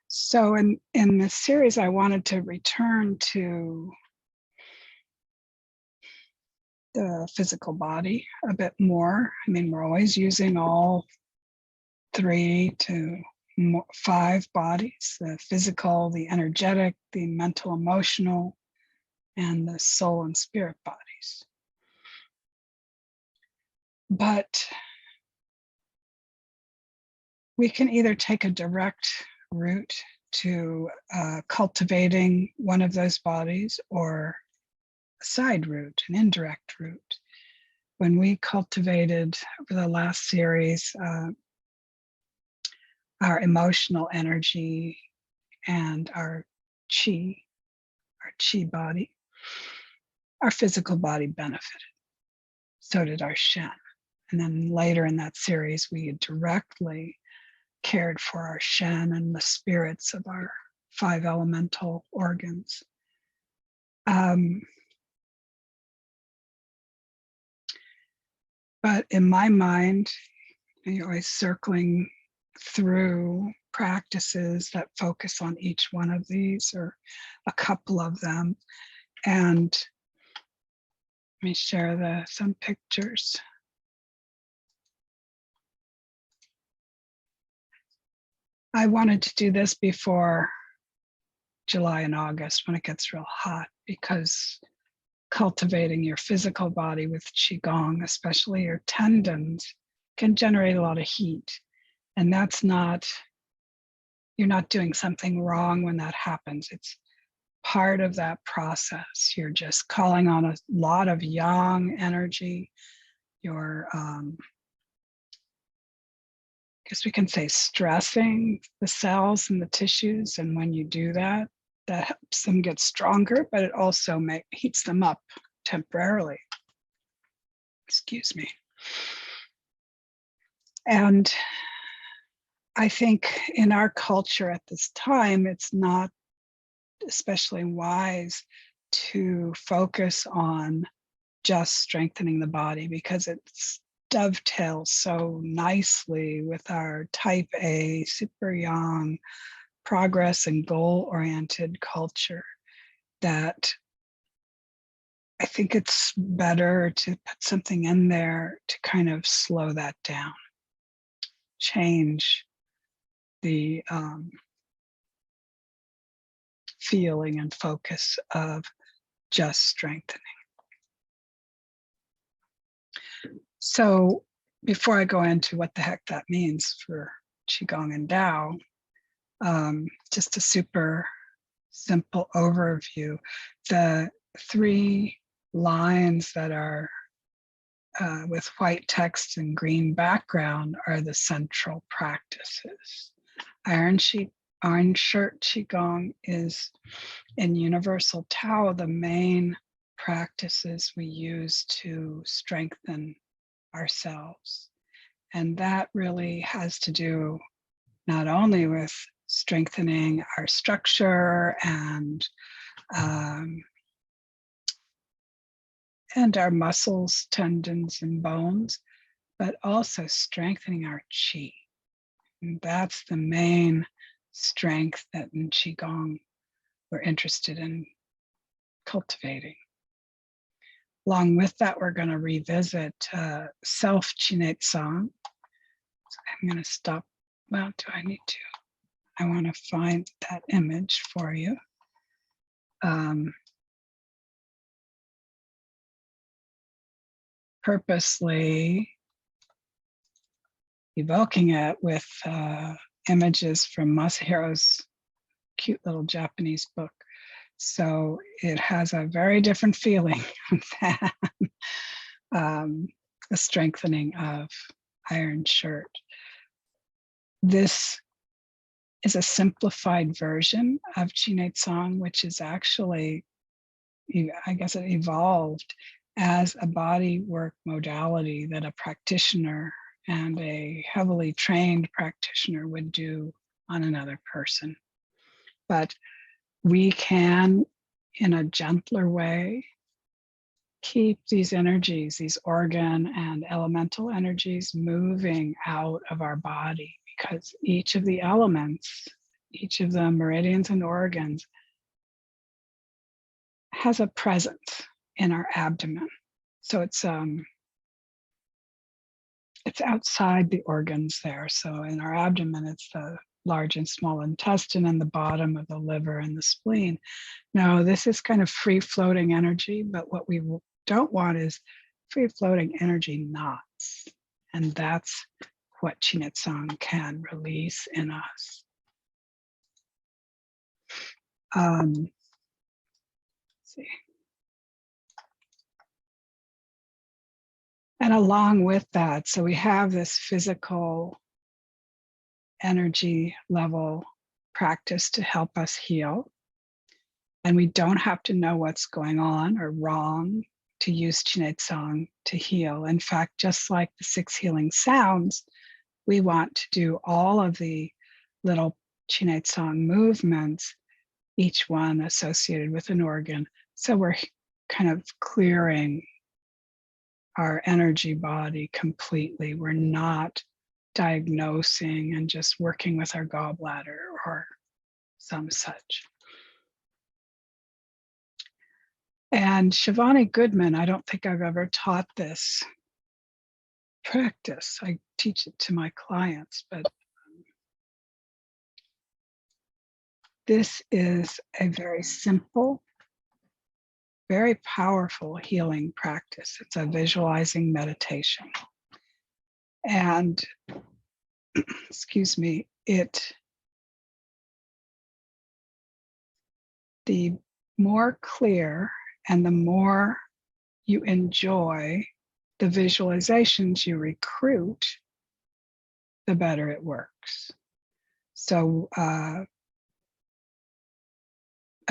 So in this series, I wanted to return to the physical body a bit more. I mean, we're always using all 3 to 5 bodies: the physical, the energetic, the mental, emotional, and the soul and spirit bodies. But we can either take a direct route to cultivating one of those bodies, or a side route, an indirect route. When we cultivated over the last series our emotional energy and our chi body, our physical body benefited. So did our Shen. And then later in that series, we directly cared for our Shen and the spirits of our 5 elemental organs. But in my mind, you're always circling through practices that focus on each one of these or a couple of them. And let me share some pictures. I wanted to do this before July and August when it gets real hot, because cultivating your physical body with Qigong, especially your tendons, can generate a lot of heat. And that's not, you're not doing something wrong when that happens. It's part of that process. You're just calling on a lot of yang energy. You're, I guess we can say, stressing the cells and the tissues. And when you do that, that helps them get stronger, but it also heats them up temporarily. Excuse me. And I think in our culture at this time, it's not especially wise to focus on just strengthening the body, because it dovetails so nicely with our type A, super yang, progress and goal-oriented culture, that I think it's better to put something in there to kind of slow that down, change the feeling and focus of just strengthening. So before I go into what the heck that means for Qigong and Tao, just a super simple overview. The 3 lines that are with white text and green background are the central practices. Iron Shirt Qigong is, in Universal Tao, the main practices we use to strengthen ourselves. And that really has to do not only with strengthening our structure and our muscles, tendons, and bones, but also strengthening our qi. And that's the main strength that in Qigong we're interested in cultivating. Along with that, we're going to revisit self-Qinei Tsang. So I'm going to stop. Well, do I need to? I want to find that image for you. Purposely evoking it with images from Masahiro's cute little Japanese book. So it has a very different feeling than the strengthening of Iron Shirt. This is a simplified version of Qinei Tsang, which is actually, I guess it evolved as a body work modality that a practitioner and a heavily trained practitioner would do on another person. But we can, in a gentler way, keep these energies, these organ and elemental energies, moving out of our body, because each of the elements, each of the meridians and organs, has a presence in our abdomen. So it's outside the organs there. So in our abdomen, it's the large and small intestine and the bottom of the liver and the spleen. Now, this is kind of free-floating energy, but what we don't want is free-floating energy knots. And that's what Tsang can release in us. Let's see. And along with that, so we have this physical energy level practice to help us heal. And we don't have to know what's going on or wrong to use Tsang to heal. In fact, just like the 6 healing sounds, we want to do all of the little Tsang movements, each one associated with an organ. So we're kind of clearing our energy body completely. We're not diagnosing and just working with our gallbladder or some such. And Shivani Goodman, I don't think I've ever taught this practice. I teach it to my clients, but this is a very simple, very powerful healing practice. It's a visualizing meditation. And excuse me, the more clear and the more you enjoy the visualizations you recruit, the better it works. So I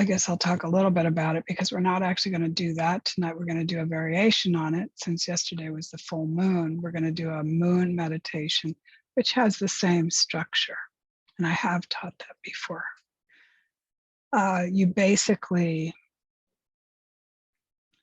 guess I'll talk a little bit about it because we're not actually going to do that tonight. We're going to do a variation on it. Since yesterday was the full moon, we're going to do a moon meditation, which has the same structure. And I have taught that before. You basically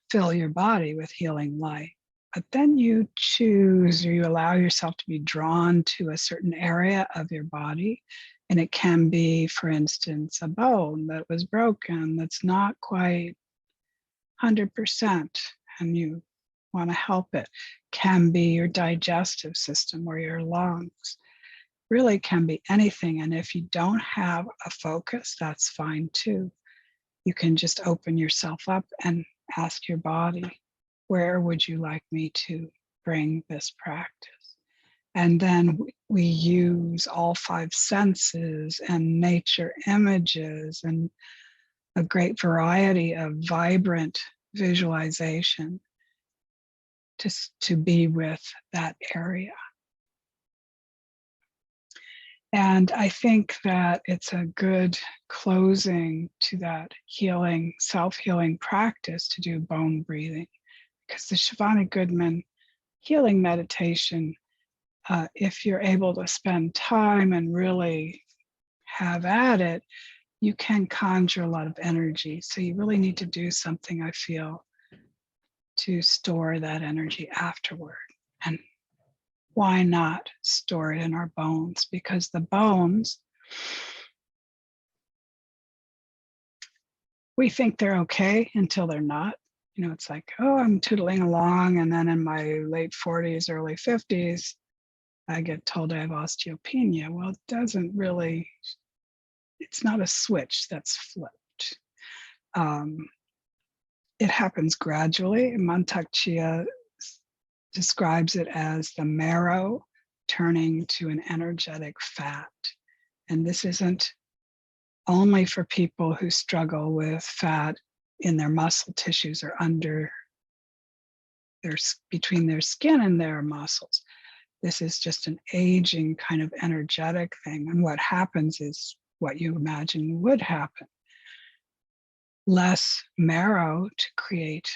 fill your body with healing light, but then you choose or you allow yourself to be drawn to a certain area of your body. And it can be, for instance, a bone that was broken that's not quite 100%, and you want to help it. Can be your digestive system or your lungs. Really can be anything. And if you don't have a focus, that's fine too. You can just open yourself up and ask your body, where would you like me to bring this practice? And then we use all 5 senses and nature images and a great variety of vibrant visualization to be with that area. And I think that it's a good closing to that healing, self-healing practice to do bone breathing, because the Shivani Goodman healing meditation, if you're able to spend time and really have at it, you can conjure a lot of energy. So you really need to do something, I feel, to store that energy afterward. And why not store it in our bones? Because the bones, we think they're okay until they're not. You know, it's like, oh, I'm tootling along. And then in my late 40s, early 50s, I get told I have osteopenia. Well, it doesn't really, it's not a switch that's flipped. It happens gradually. Mantak Chia describes it as the marrow turning to an energetic fat. And this isn't only for people who struggle with fat in their muscle tissues or under their, between their skin and their muscles. This is just an aging kind of energetic thing. And what happens is what you imagine would happen. Less marrow to create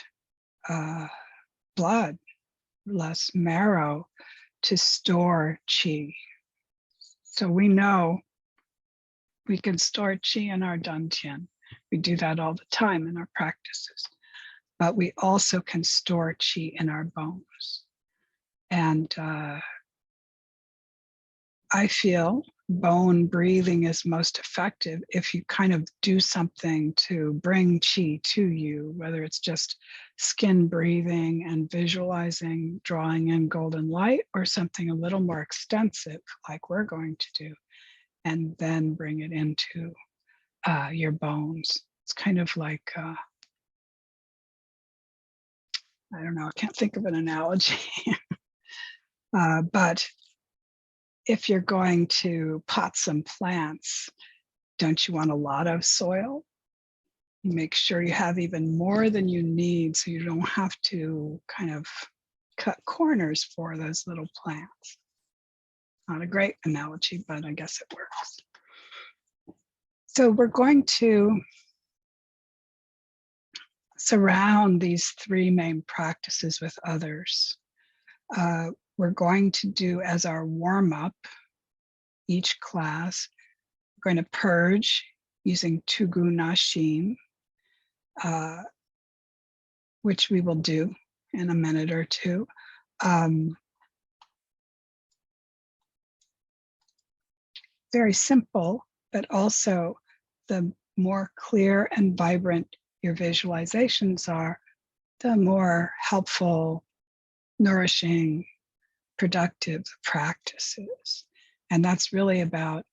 blood, less marrow to store qi. So we know we can store qi in our dantian. We do that all the time in our practices. But we also can store qi in our bones. And I feel bone breathing is most effective if you kind of do something to bring chi to you, whether it's just skin breathing and visualizing, drawing in golden light, or something a little more extensive like we're going to do, and then bring it into your bones. It's kind of like, I don't know, I can't think of an analogy, but if you're going to pot some plants, don't you want a lot of soil? You make sure you have even more than you need so you don't have to kind of cut corners for those little plants. Not a great analogy, but I guess it works. So we're going to surround these three main practices with others. We're going to do as our warm-up each class, we're going to purge using Gu Na Xin, which we will do in a minute or two. Very simple, but also the more clear and vibrant your visualizations are, the more helpful, nourishing, productive practices. And that's really about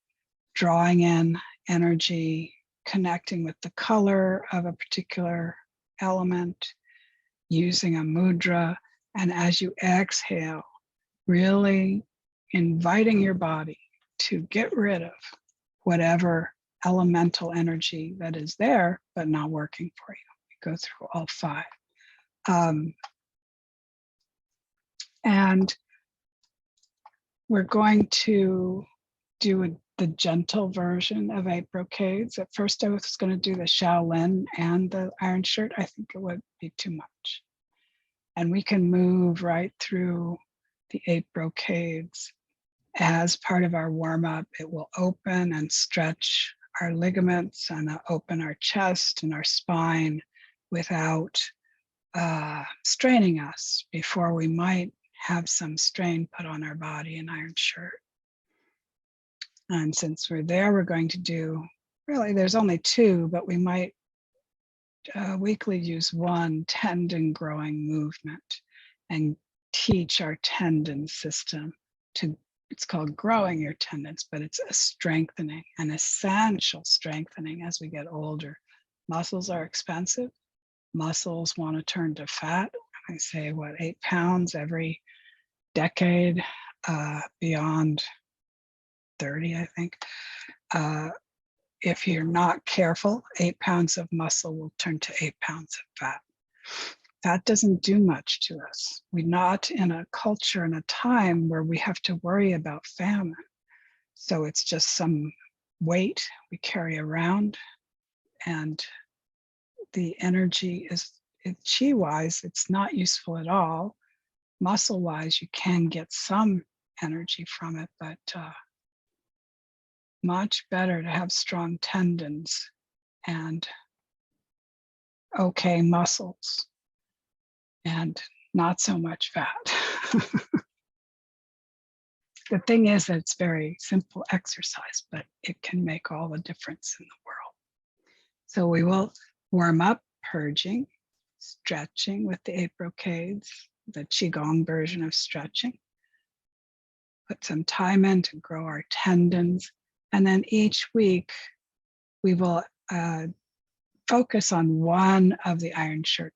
drawing in energy, connecting with the color of a particular element, using a mudra, and as you exhale, really inviting your body to get rid of whatever elemental energy that is there, but not working for you. We go through all five. And we're going to do the gentle version of 8 brocades. At first I was going to do the Shaolin and the iron shirt. I think it would be too much. And we can move right through the 8 brocades. As part of our warm-up, it will open and stretch our ligaments and open our chest and our spine without straining us before we might have some strain put on our body in iron shirt. And since we're there, we're going to do, really there's only 2, but we might weekly use 1 tendon growing movement and teach our tendon system to, it's called growing your tendons, but it's a strengthening, an essential strengthening as we get older. Muscles are expensive. Muscles want to turn to fat. I say, what, 8 pounds every decade, beyond 30, I think. If you're not careful, 8 pounds of muscle will turn to 8 pounds of fat. That doesn't do much to us. We're not in a culture and a time where we have to worry about famine. So it's just some weight we carry around, and the energy is, chi-wise, it's not useful at all. Muscle-wise, you can get some energy from it, but much better to have strong tendons and okay muscles and not so much fat. The thing is that it's very simple exercise, but it can make all the difference in the world. So we will warm up, purging, stretching with the 8 brocades, the Qigong version of stretching. Put some time in to grow our tendons. And then each week we will focus on one of the iron shirt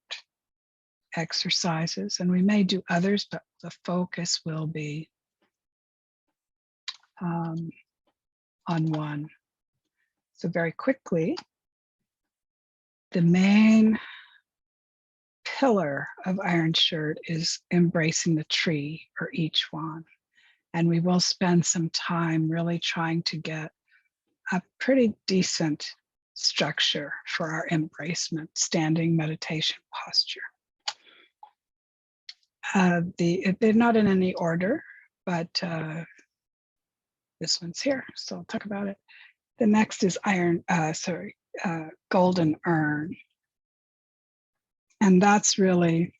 exercises. And we may do others, but the focus will be on one. So very quickly, the main pillar of iron shirt is embracing the tree or each one. And we will spend some time really trying to get a pretty decent structure for our embracement, standing meditation posture. They're not in any order, but this one's here, so I'll talk about it. The next is golden urn. And that's really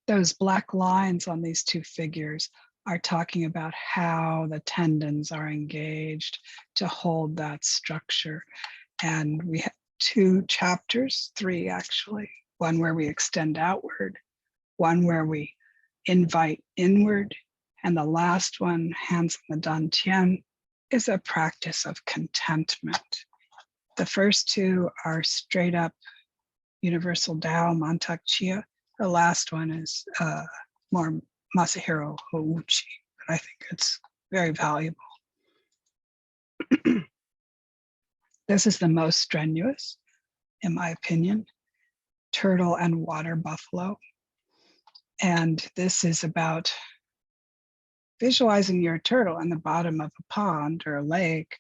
those black lines on these 2 figures are talking about how the tendons are engaged to hold that structure. And we have 2 chapters, 3 actually, one where we extend outward, one where we invite inward, and the last one, hands on the dantian, is a practice of contentment. The first 2 are straight up universal Tao, Mantak Chia. The last one is more Masahiro Houchi, but I think it's very valuable. This is the most strenuous, in my opinion, turtle and water buffalo. And this is about visualizing your turtle in the bottom of a pond or a lake,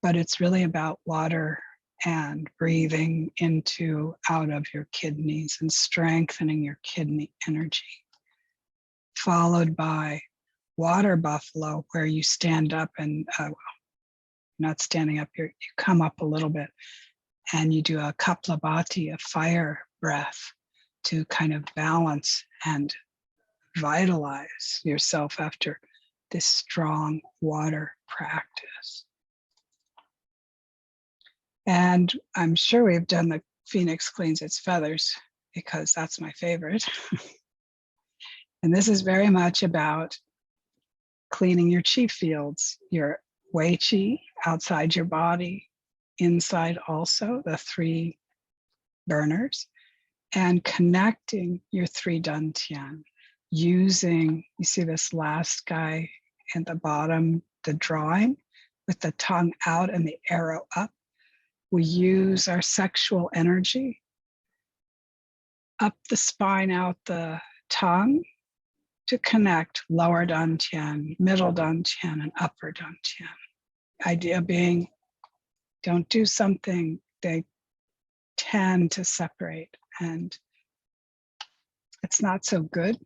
but it's really about water and breathing into, out of your kidneys and strengthening your kidney energy. Followed by water buffalo, where you stand up and, not standing up, you come up a little bit and you do a Kapalabhati, a fire breath, to kind of balance and vitalize yourself after this strong water practice. And I'm sure we've done the phoenix cleans its feathers, because that's my favorite. And this is very much about cleaning your chi fields, your Wei Qi outside your body, inside also, the 3 burners, and connecting your 3 dantian using, you see this last guy at the bottom, the drawing with the tongue out and the arrow up. We use our sexual energy up the spine, out the tongue, to connect lower dantian, middle dantian, and upper dantian. Idea being, don't do something they tend to separate, and it's not so good,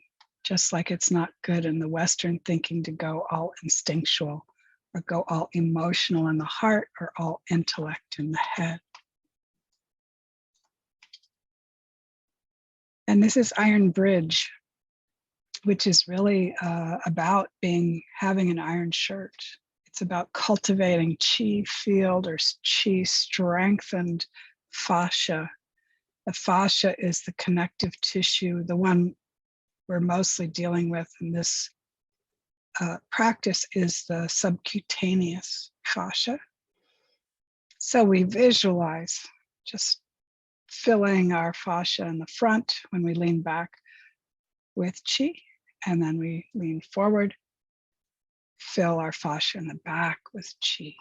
just like it's not good in the Western thinking to go all instinctual or go all emotional in the heart or all intellect in the head. And this is Iron Bridge, which is really about having an iron shirt. It's about cultivating chi field or chi strengthened fascia. The fascia is the connective tissue, the one we're mostly dealing with in this practice is the subcutaneous fascia. So we visualize just filling our fascia in the front when we lean back with chi, and then we lean forward, fill our fascia in the back with chi.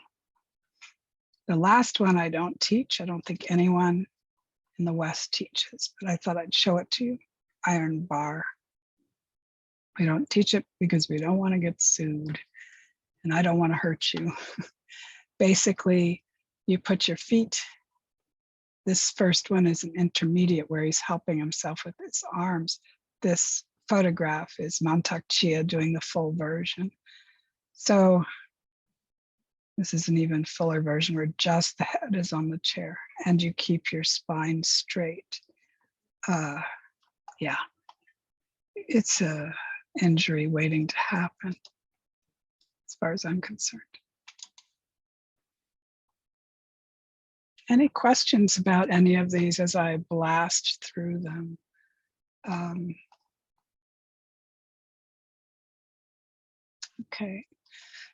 The last one I don't teach. I don't think anyone in the West teaches, but I thought I'd show it to you. Iron bar. We don't teach it because we don't want to get sued, and I don't want to hurt you. Basically, you put your feet. This first one is an intermediate where he's helping himself with his arms. This photograph is Mantak Chia doing the full version. So this is an even fuller version where just the head is on the chair and you keep your spine straight. Yeah, it's a injury waiting to happen as far as I'm concerned. Any questions about any of these as I blast through them? Okay,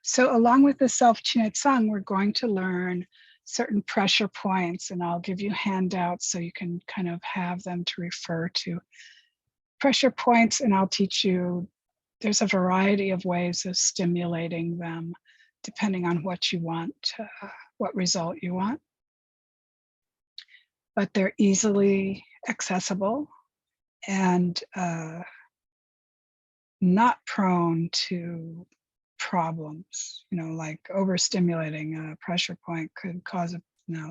so along with the Tsang, we're going to learn certain pressure points, and I'll give you handouts so you can kind of have them to refer to. Pressure points, and I'll teach you, there's a variety of ways of stimulating them depending on what you want, what result you want. But they're easily accessible and not prone to problems, you know, like overstimulating a pressure point could cause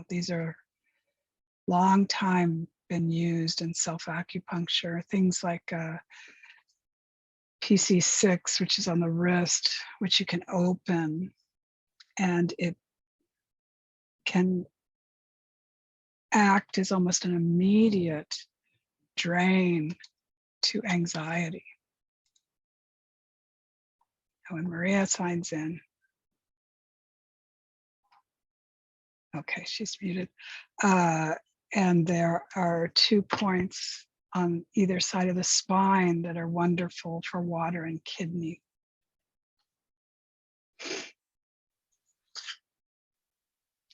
these are long time been used in self-acupuncture, things like PC6, which is on the wrist, which you can open, and it can act as almost an immediate drain to anxiety. When Maria signs in. Okay, she's muted. And there are 2 points on either side of the spine that are wonderful for water and kidney.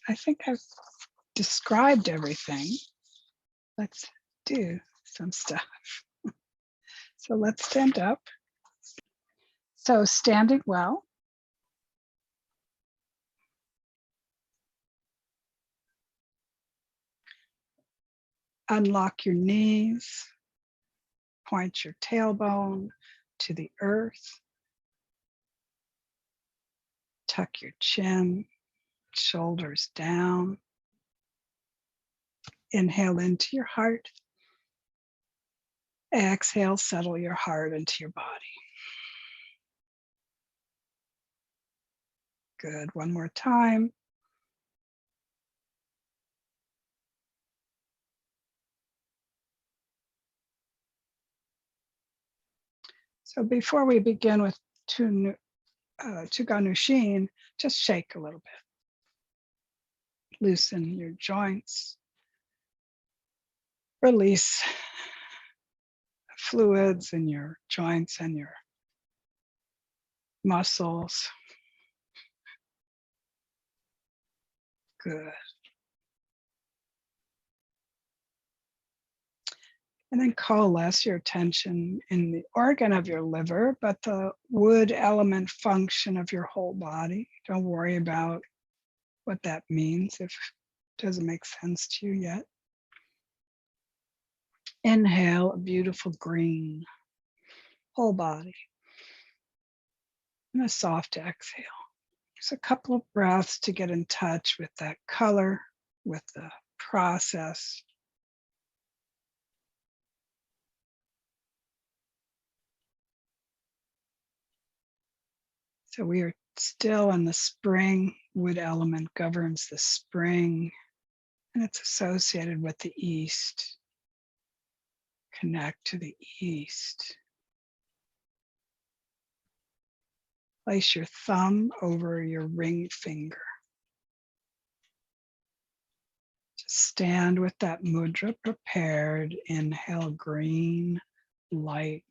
I think I've described everything. Let's do some stuff. So let's stand up. So standing well. Unlock your knees. Point your tailbone to the earth. Tuck your chin, shoulders down. Inhale into your heart. Exhale, settle your heart into your body. Good, one more time. So before we begin with Gu Na Xin, just shake a little bit. Loosen your joints. Release fluids in your joints and your muscles. Good. And then coalesce your attention in the organ of your liver, but the wood element function of your whole body. Don't worry about what that means if it doesn't make sense to you yet. Inhale, a beautiful green, whole body. And a soft exhale. Just a couple of breaths to get in touch with that color, with the process. So we are still in the spring. Wood element governs the spring, and it's associated with the east. Connect to the east. Place your thumb over your ring finger. Just stand with that mudra prepared. Inhale, green light.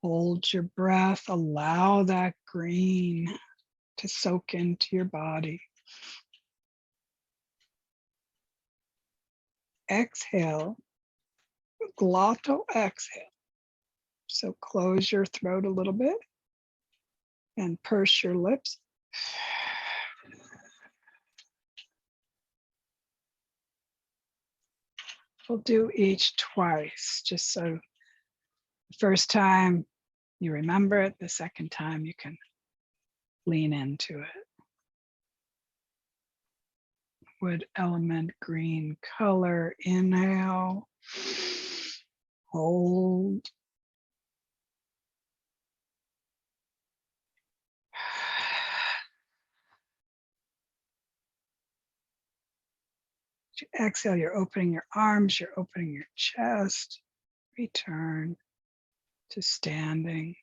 Hold your breath. Allow that green to soak into your body. Exhale, glottal exhale. So close your throat a little bit and purse your lips. We'll do each twice, just so the first time you remember it, the second time you can lean into it. Wood element, green color, inhale, hold. Exhale, you're opening your arms, you're opening your chest. Return to standing.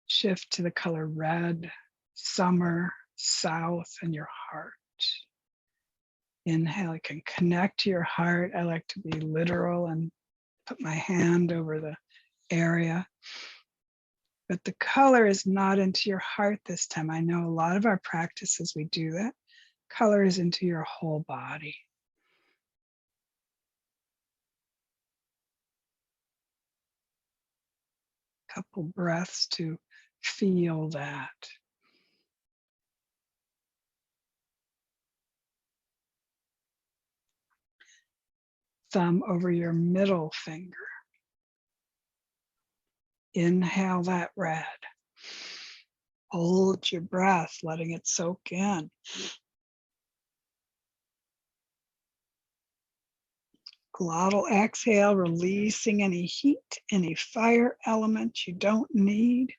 Shift to the color red, summer, south, and your heart. Inhale, you can connect to your heart. I like to be literal and put my hand over the area. But the color is not into your heart this time. I know a lot of our practices, we do that. Color is into your whole body. Couple breaths to feel that. Thumb over your middle finger. Inhale that red. Hold your breath, letting it soak in. Glottal exhale, releasing any heat, any fire element you don't need.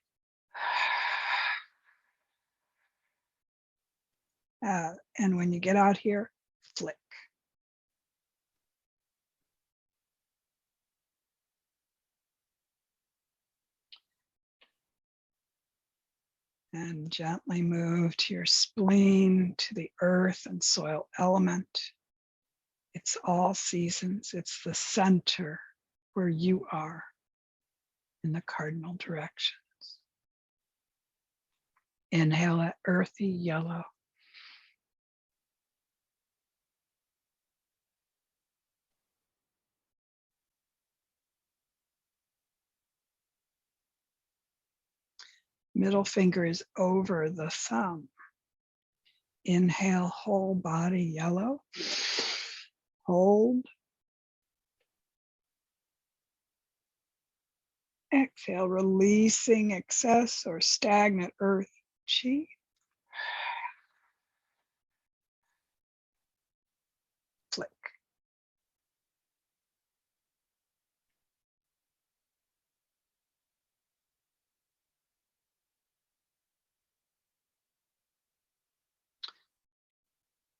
And when you get out here, flick. And gently move to your spleen, to the earth and soil element. It's all seasons. It's the center where you are in the cardinal directions. Inhale that earthy yellow. Middle finger is over the thumb. Inhale, whole body yellow. Hold. Exhale, releasing excess or stagnant earth chi. Flick.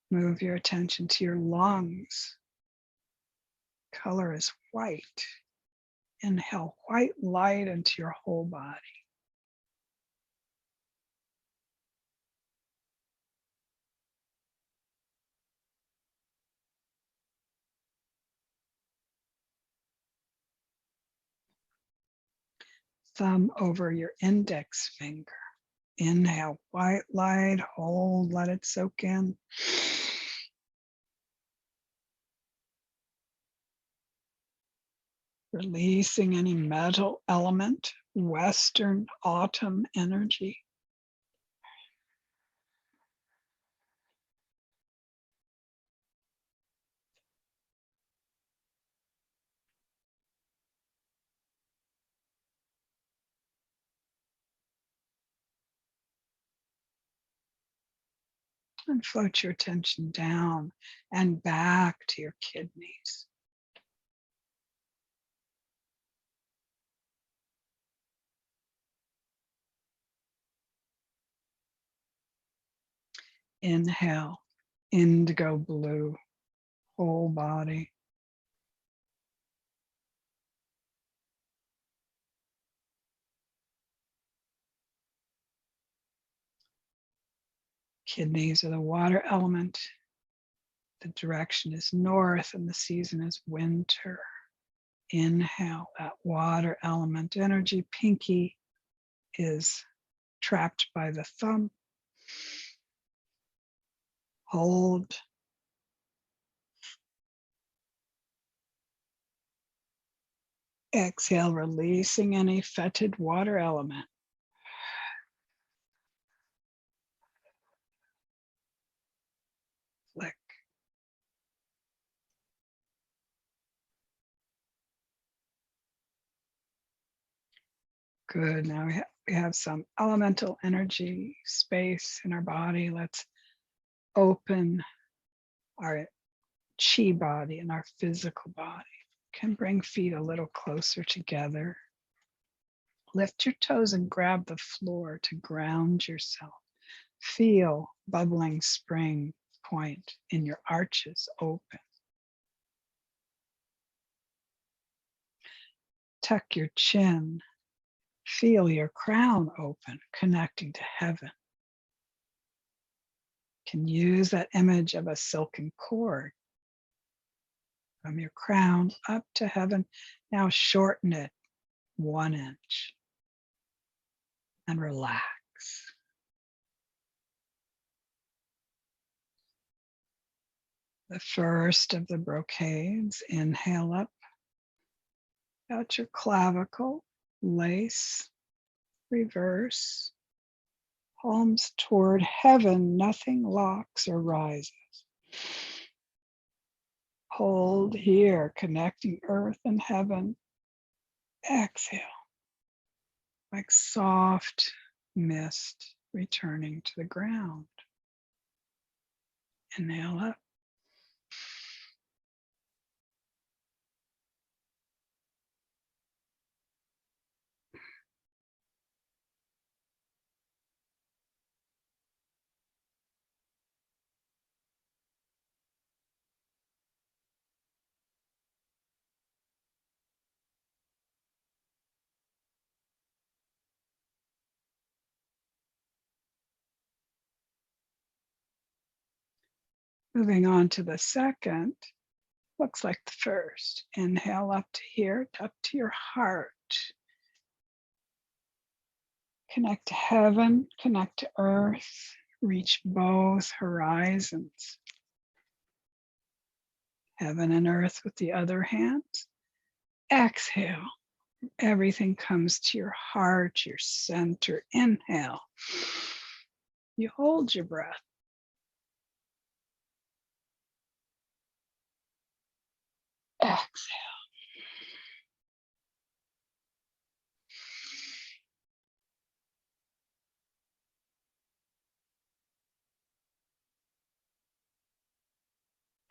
Move your attention to your lungs. Color is white. Inhale white light into your whole body. Thumb over your index finger. Inhale white light, hold, let it soak in. Releasing any metal element, Western autumn energy. And float your attention down and back to your kidneys. Inhale, indigo blue, whole body. Kidneys are the water element. The direction is north and the season is winter. Inhale that water element energy. Pinky is trapped by the thumb. Hold. Exhale, releasing any fetid water element. Flick. Good. Now we have some elemental energy space in our body. Let's open our chi body and our physical body. Can bring feet a little closer together. Lift your toes and grab the floor to ground yourself. Feel bubbling spring point in your arches open. Tuck your chin. Feel your crown open, connecting to heaven. Can use that image of a silken cord from your crown up to heaven. Now shorten it 1 inch and relax. The first of the brocades. Inhale up, out your clavicle, lace, reverse, palms toward heaven, nothing locks or rises. Hold here, connecting earth and heaven. Exhale, like soft mist returning to the ground. Inhale up. Moving on to the second, looks like the first. Inhale up to here, up to your heart. Connect to heaven, connect to earth, reach both horizons. Heaven and earth with the other hand. Exhale. Everything comes to your heart, your center. Inhale. You hold your breath. Exhale.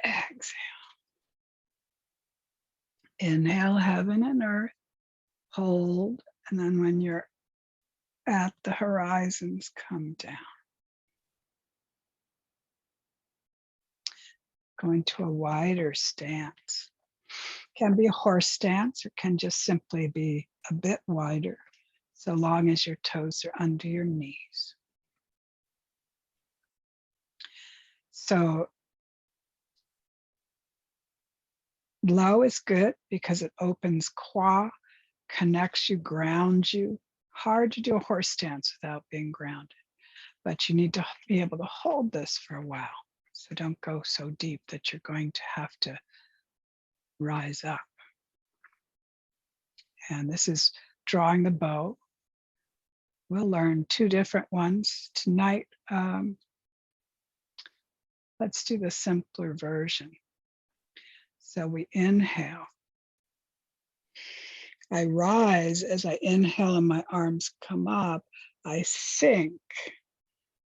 Exhale. Inhale, heaven and earth. Hold. And then when you're at the horizons, come down. Going to a wider stance. Can be a horse stance or can just simply be a bit wider, so long as your toes are under your knees. So low is good because it opens qua, connects you, grounds you. Hard to do a horse stance without being grounded, but you need to be able to hold this for a while. So don't go so deep that you're going to have to rise up. And this is drawing the bow. We'll learn two different ones tonight. Let's do the simpler version. So we inhale. I rise as I inhale and my arms come up. I sink,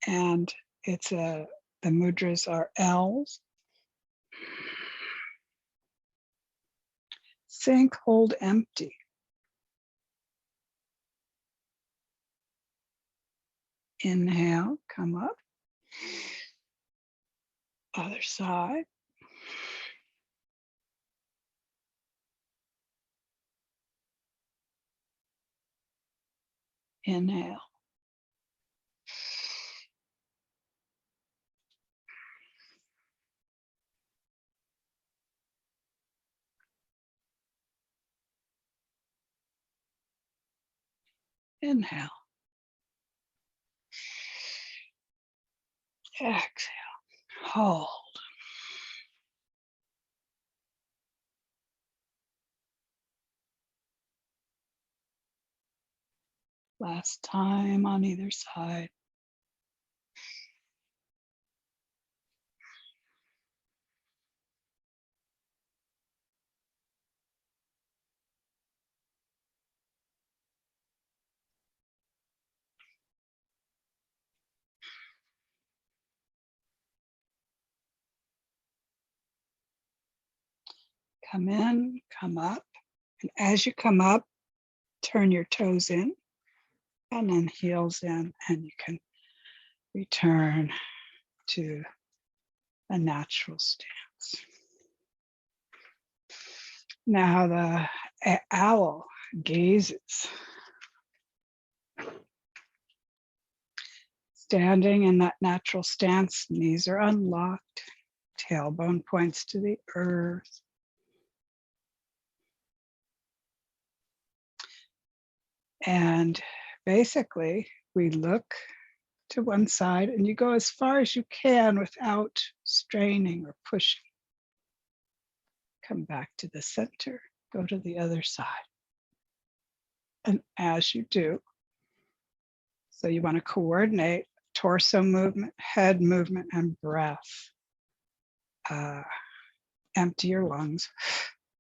and the mudras are L's. Sink, hold, empty. Inhale, come up. Other side. Inhale. Inhale. Exhale. Hold. Last time on either side. Come in, come up. And as you come up, turn your toes in and then heels in, and you can return to a natural stance. Now the owl gazes. Standing in that natural stance, knees are unlocked, tailbone points to the earth. And basically, we look to one side and you go as far as you can without straining or pushing. Come back to the center, go to the other side. And as you do, so you want to coordinate torso movement, head movement, and breath. Empty your lungs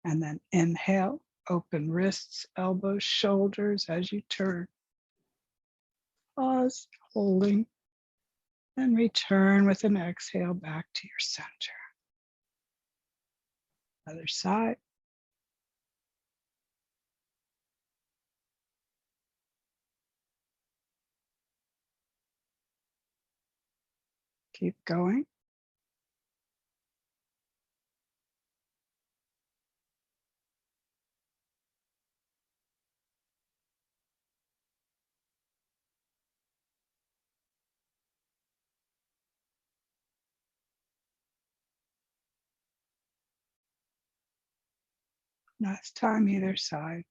and then inhale, open wrists, elbows, shoulders as you turn. Pause, holding, and return with an exhale back to your center. Other side. Keep going. Last time, either side.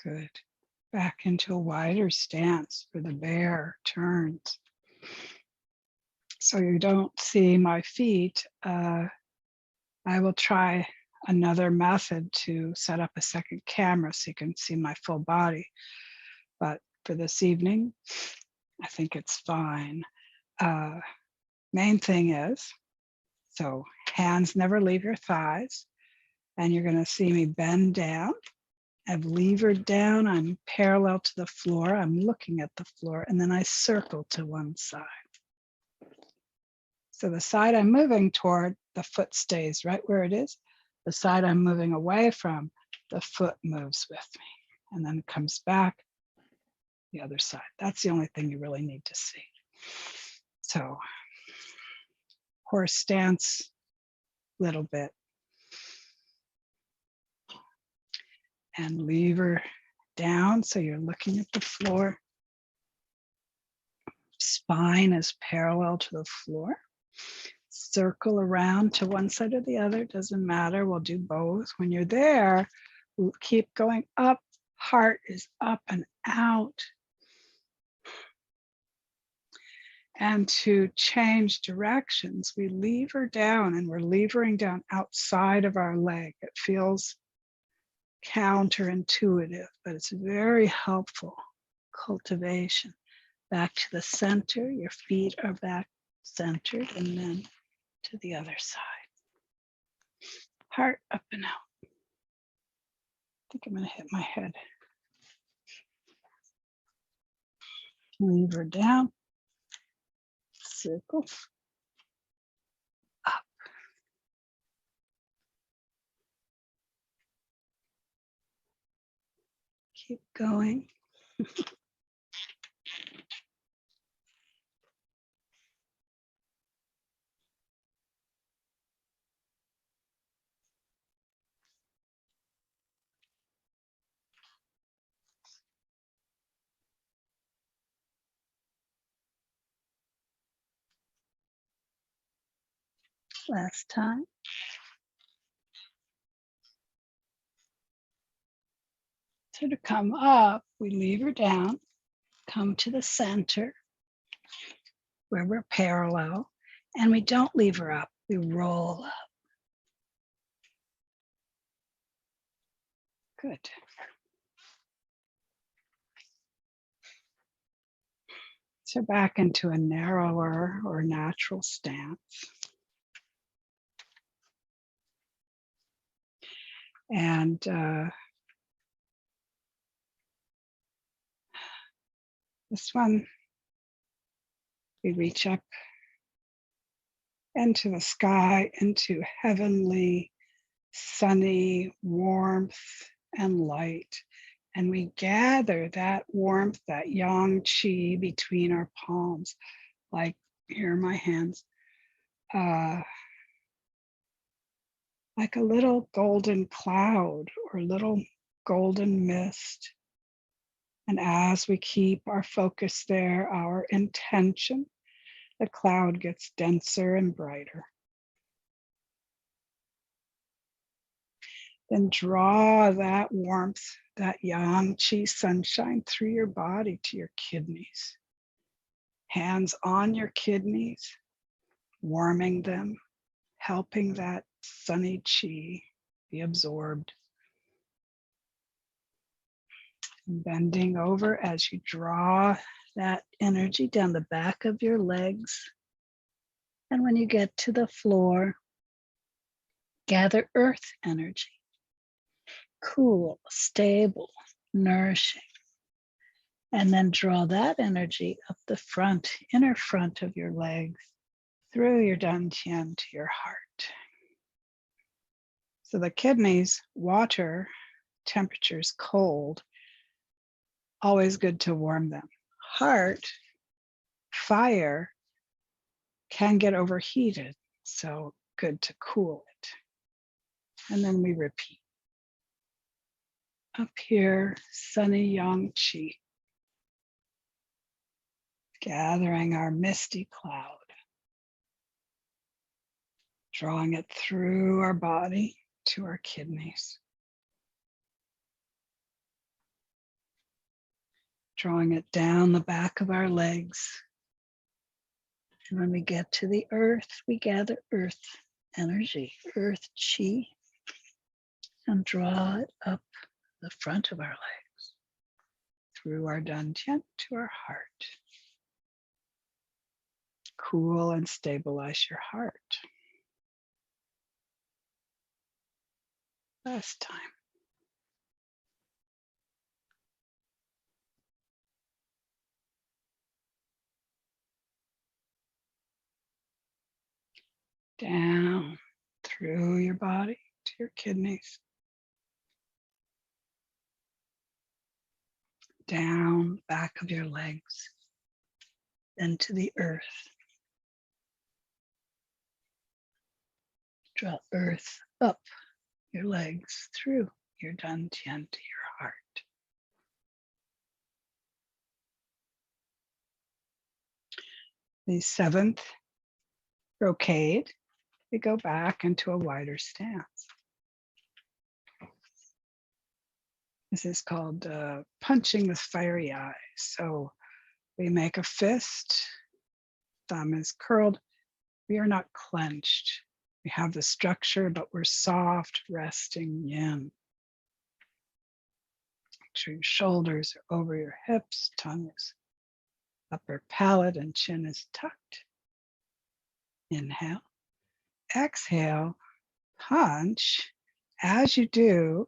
Good. Back into a wider stance for the bear turns. So you don't see my feet. I will try another method to set up a second camera so you can see my full body. But for this evening, I think it's fine. Main thing is, so hands never leave your thighs. And you're going to see me bend down. I've levered down. I'm parallel to the floor. I'm looking at the floor. And then I circle to one side. So the side I'm moving toward, the foot stays right where it is. The side I'm moving away from, the foot moves with me. And then it comes back the other side. That's the only thing you really need to see. So horse stance, little bit. And lever down, so you're looking at the floor. Spine is parallel to the floor. Circle around to one side or the other, doesn't matter, we'll do both. When you're there, keep going up, heart is up and out. And to change directions, we lever down, and we're levering down outside of our leg. It feels counterintuitive, but it's very helpful cultivation. Back to the center, your feet are back centered, and then to the other side. Heart up and out. I think I'm going to hit my head. Lever down, circle, up. Keep going. Last time. So to come up, we lever down, come to the center where we're parallel, and we don't lever up, we roll up. Good. So back into a narrower or natural stance. And this one, we reach up into the sky, into heavenly, sunny warmth and light. And we gather that warmth, that yang qi between our palms, like here are my hands, like a little golden cloud or little golden mist. And as we keep our focus there, our intention, the cloud gets denser and brighter. Then draw that warmth, that yang qi sunshine through your body to your kidneys. Hands on your kidneys, warming them, helping that sunny qi be absorbed. And bending over as you draw that energy down the back of your legs. And when you get to the floor, gather earth energy. Cool, stable, nourishing. And then draw that energy up the front, inner front of your legs, through your Duan Jin to your heart. So the kidneys, water, temperature's cold, always good to warm them. Heart, fire, can get overheated, so good to cool it. And then we repeat. Up here, sunny yang qi. Gathering our misty cloud. Drawing it through our body to our kidneys. Drawing it down the back of our legs. And when we get to the earth, we gather earth energy, earth qi, and draw it up the front of our legs, through our dantian to our heart. Cool and stabilize your heart. Last time. Down through your body to your kidneys. Down back of your legs, then to the earth. Draw earth up your legs through your dantian to your heart. The seventh brocade, we go back into a wider stance. This is called punching with fiery eyes. So we make a fist, thumb is curled. We are not clenched. We have the structure, but we're soft, resting yin. Make sure your shoulders are over your hips, tongue is upper palate, and chin is tucked. Inhale. Exhale, punch. As you do,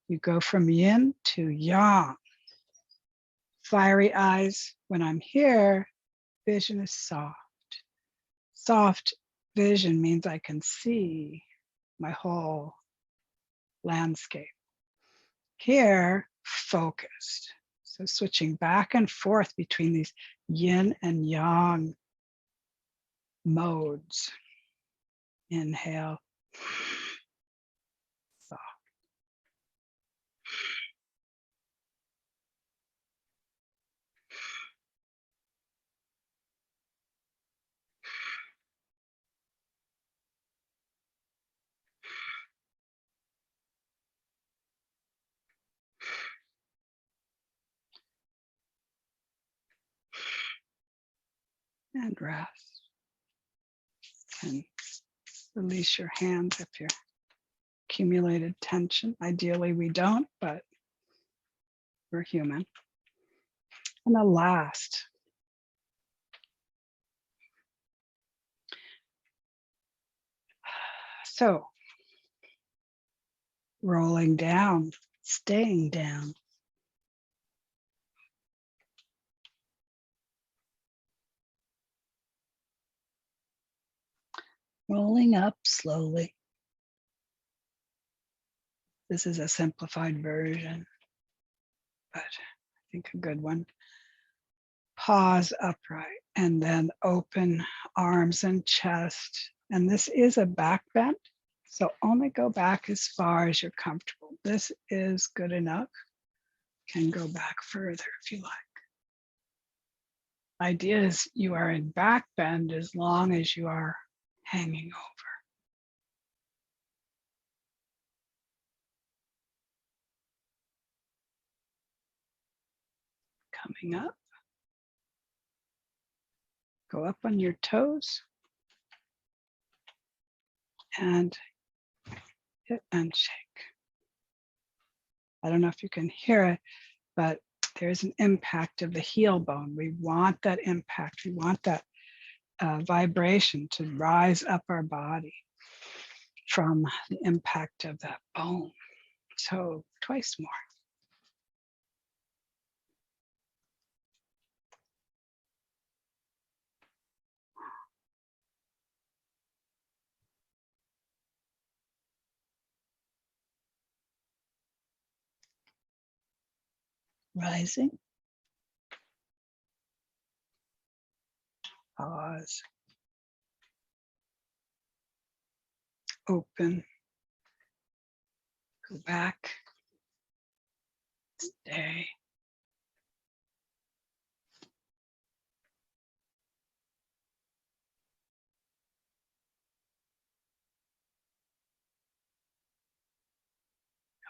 you go from yin to yang. Fiery eyes, when I'm here, vision is soft. Soft vision means I can see my whole landscape. Here, focused. So switching back and forth between these yin and yang modes. Inhale. Soft. And rest. And release your hands if you're accumulated tension. Ideally, we don't, but we're human. And the last. So, rolling down, staying down. Rolling up slowly. This is a simplified version, but I think a good one. Pause upright and then open arms and chest. And this is a back bend, so only go back as far as you're comfortable. This is good enough. Can go back further if you like. Idea is you are in back bend as long as you are hanging over. Coming up. Go up on your toes. And hit and shake. I don't know if you can hear it, but there's an impact of the heel bone. We want that impact. We want that vibration to rise up our body from the impact of that bone. So twice more. Rising. Pause. Open. Go back. Stay.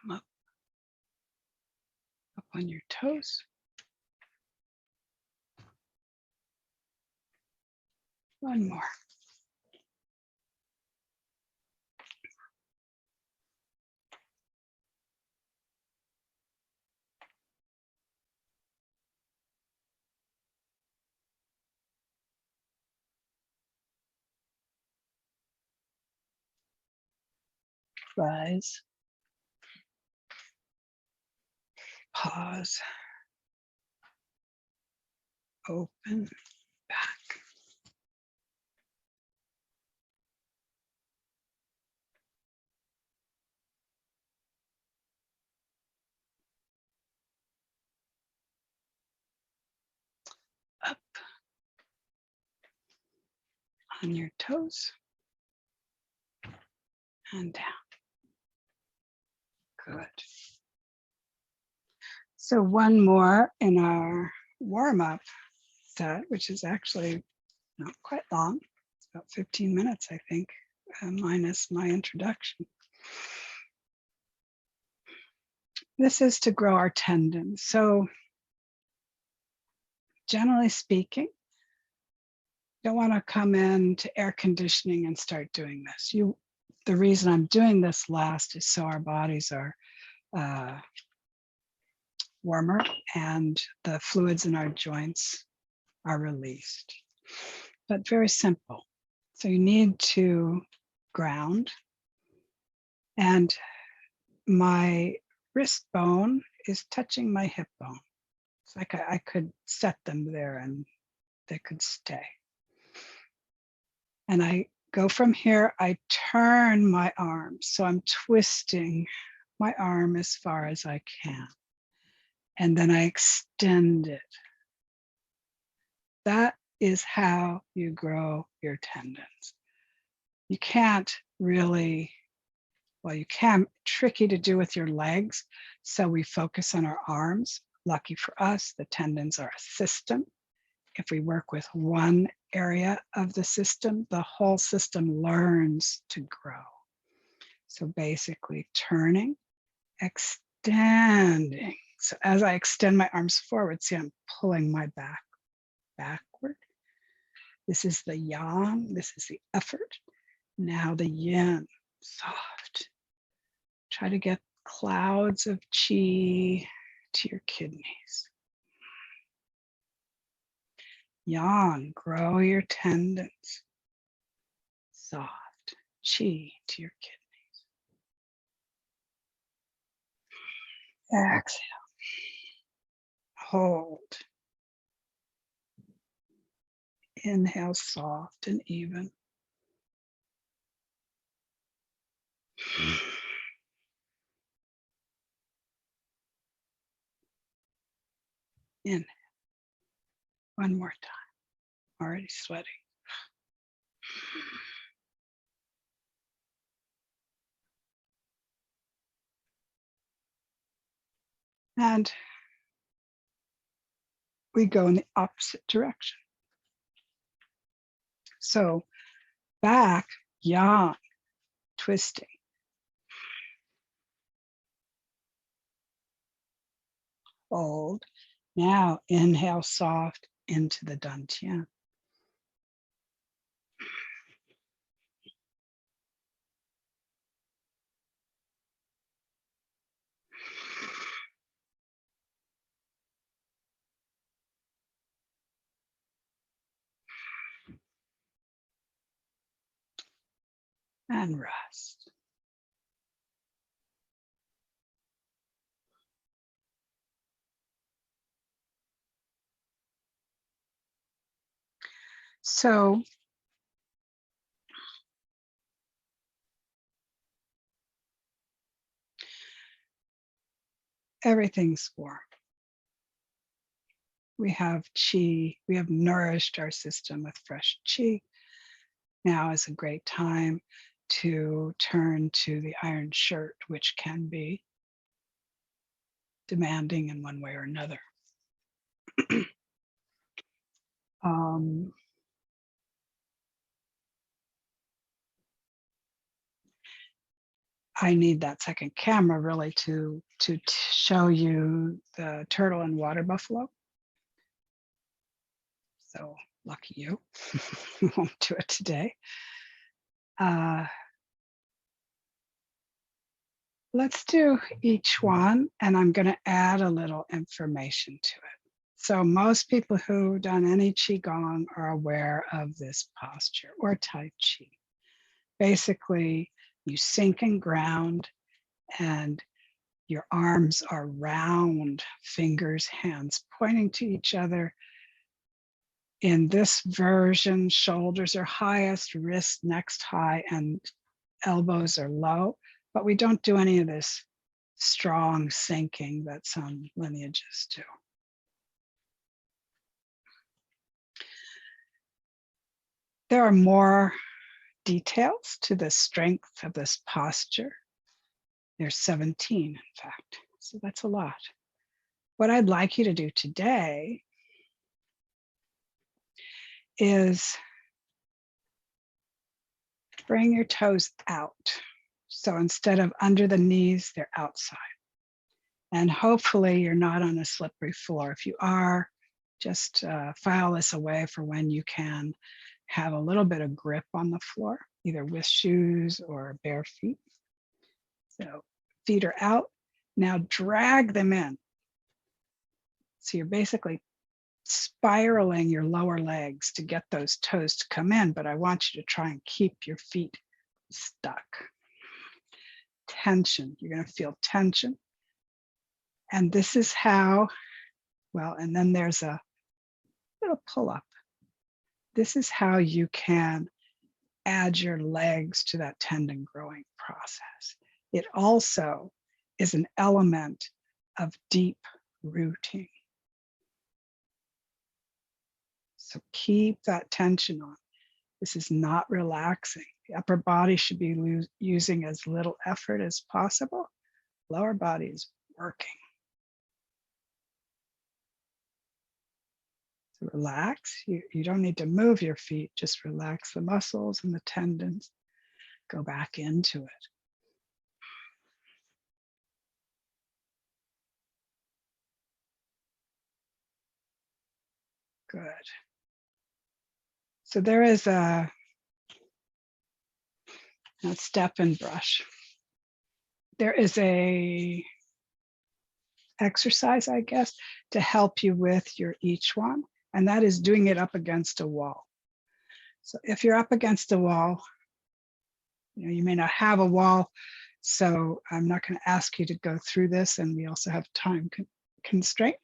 Come up on your toes. One more. Rise. Pause. Open. Back. Up. On your toes. And down. Good. So one more in our warm-up set, which is actually not quite long. It's about 15 minutes, I think, minus my introduction. This is to grow our tendons. So generally speaking, you don't want to come into air conditioning and start doing this. The reason I'm doing this last is so our bodies are warmer and the fluids in our joints are released. But very simple. So you need to ground. And my wrist bone is touching my hip bone. It's like I could set them there and they could stay. And I go from here, I turn my arms. So I'm twisting my arm as far as I can. And then I extend it. That is how you grow your tendons. You can't really, well, you can, tricky to do with your legs. So we focus on our arms. Lucky for us, the tendons are a system. If we work with one area of the system, the whole system learns to grow. So basically turning, extending. So as I extend my arms forward, see, I'm pulling my back backward. This is the yang, this is the effort. Now the yin, soft. Try to get clouds of qi to your kidneys. Yang, grow your tendons. Soft, qi to your kidneys. Exhale. Hold. Inhale, soft and even. Inhale. One more time. Already sweating. And we go in the opposite direction. So back, yang, twisting. Hold. Now inhale soft into the dantian. And rest. So everything's warm. We have qi, we have nourished our system with fresh qi. Now is a great time to turn to the iron shirt, which can be demanding in one way or another. I need that second camera really to show you the turtle and water buffalo. So lucky you. We won't do it today. Let's do each one, and I'm going to add a little information to it. So most people who've done any Qigong are aware of this posture, or Tai Chi. Basically, you sink and ground, and your arms are round, fingers, hands pointing to each other. In this version, shoulders are highest, wrists next high, and elbows are low. But we don't do any of this strong sinking that some lineages do. There are more details to the strength of this posture. There's 17, in fact, so that's a lot. What I'd like you to do today is bring your toes out. So instead of under the knees, they're outside. And hopefully you're not on a slippery floor. If you are, just file this away for when you can have a little bit of grip on the floor, either with shoes or bare feet. So feet are out. Now drag them in. So you're basically spiraling your lower legs to get those toes to come in, but I want you to try and keep your feet stuck. Tension, you're going to feel tension. And this is how, well, and then there's a little pull up. This is how you can add your legs to that tendon growing process. It also is an element of deep rooting. So keep that tension on. This is not relaxing. The upper body should be using as little effort as possible. Lower body is working. So relax. You don't need to move your feet. Just relax the muscles and the tendons. Go back into it. Good. So there is a step and brush. There is a exercise, I guess, to help you with your each one, and that is doing it up against a wall. So if you're up against a wall, you may not have a wall, so I'm not going to ask you to go through this, and we also have time constraint.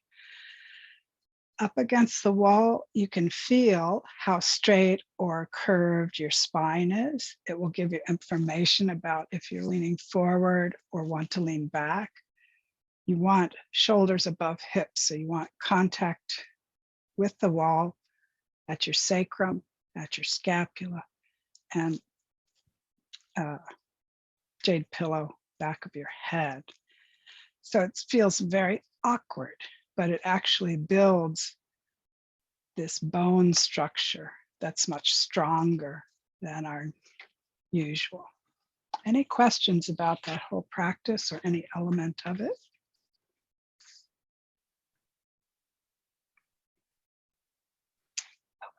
Up against the wall, you can feel how straight or curved your spine is. It will give you information about if you're leaning forward or want to lean back. You want shoulders above hips, so you want contact with the wall at your sacrum, at your scapula, and jade pillow back of your head. So it feels very awkward, but it actually builds this bone structure that's much stronger than our usual. Any questions about that whole practice or any element of it?